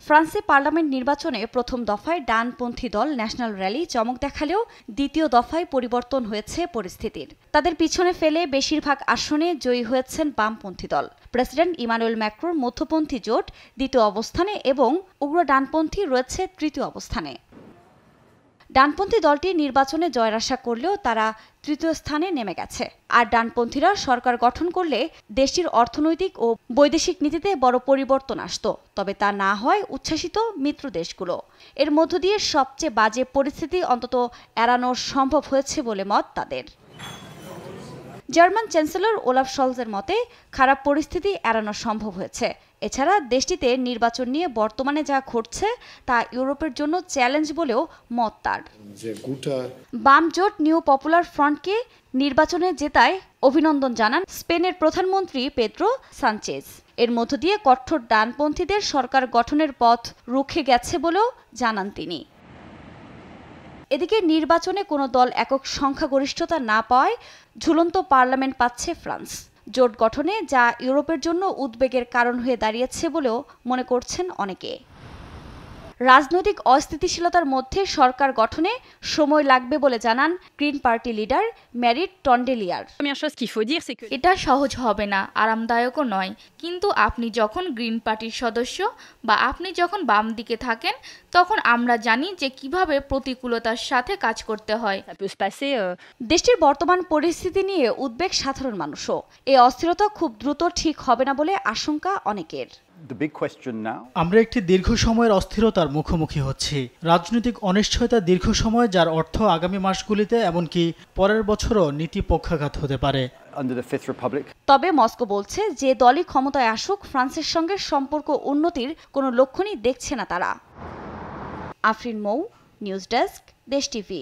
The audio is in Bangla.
ফ্রান্সে পার্লামেন্ট নির্বাচনে প্রথম দফায় ডানপন্থী দল ন্যাশনাল র্যালি চমক দেখালেও দ্বিতীয় দফায় পরিবর্তন হয়েছে পরিস্থিতির। তাদের পিছনে ফেলে বেশিরভাগ আসনে জয়ী হয়েছেন বামপন্থী দল। প্রেসিডেন্ট ইমানুয়েল ম্যাক্রোর মধ্যপন্থী জোট দ্বিতীয় অবস্থানে এবং উগ্র ডানপন্থী রয়েছে তৃতীয় অবস্থানে। ডানপন্থী দলটি নির্বাচনে জয়ের আশা করলেও তারা তৃতীয় স্থানে নেমে গেছে। আর ডানপন্থীরা সরকার গঠন করলে দেশটির অর্থনৈতিক ও বৈদেশিক নীতিতে বড় পরিবর্তন আসত। তবে তা না হয় উচ্ছ্বাসিত মিত্র দেশগুলো। এর মধ্য দিয়ে সবচেয়ে বাজে পরিস্থিতি অন্তত এড়ানো সম্ভব হয়েছে বলে মত তাদের। জার্মান চ্যান্সেলর ওলাফ শলজের মতে খারাপ পরিস্থিতি এড়ানো সম্ভব হয়েছে। এছাড়া দেশটিতে নির্বাচন নিয়ে বর্তমানে যা ঘটছে তা ইউরোপের জন্য চ্যালেঞ্জ বলেও মত তার। বাম জোট নিউ পপুলার ফ্রন্টকে নির্বাচনে জেতায় অভিনন্দন জানান স্পেনের প্রধানমন্ত্রী পেদ্রো সানচেজ। এর মধ্য দিয়ে কঠোর ডানপন্থীদের সরকার গঠনের পথ রুখে গেছে বলেও জানান তিনি। এদিকে নির্বাচনে কোনো দল একক সংখ্যাগরিষ্ঠতা না পাওয়ায় ঝুলন্ত পার্লামেন্ট পাচ্ছে ফ্রান্স। জোট গঠনে যা ইউরোপের জন্য উদ্বেগের কারণ হয়ে দাঁড়িয়েছে বলেও মনে করছেন অনেকে। রাজনৈতিক অস্থিতিশীলতার মধ্যে সরকার গঠনে সময় লাগবে বলে জানান গ্রিন পার্টি লিডার ম্যারিট টন্ডেলিয়ার। এটা সহজ হবে না, আরামদায়কও নয়, কিন্তু আপনি যখন গ্রিন পার্টির সদস্য বা আপনি যখন বাম দিকে থাকেন তখন আমরা জানি যে কিভাবে প্রতিকূলতার সাথে কাজ করতে হয়। দেশটির বর্তমান পরিস্থিতি নিয়ে উদ্বেগ সাধারণ মানুষও। এই অস্থিরতা খুব দ্রুত ঠিক হবে না বলে আশঙ্কা অনেকের। আমরা একটি দীর্ঘ সময়ের অস্থিরতার মুখোমুখি হচ্ছি। রাজনৈতিক অনিশ্চয়তা দীর্ঘ সময়, যার অর্থ আগামী মাসগুলিতে এমনকি পরের বছরও নীতি পক্ষাঘাত হতে পারে। তবে মস্কো বলছে যে দলই ক্ষমতায় আসুক ফ্রান্সের সঙ্গে সম্পর্ক উন্নতির কোনো লক্ষণই দেখছে না তারা। আফরিন মৌ, নিউজ ডেস্ক, দেশ টিভি।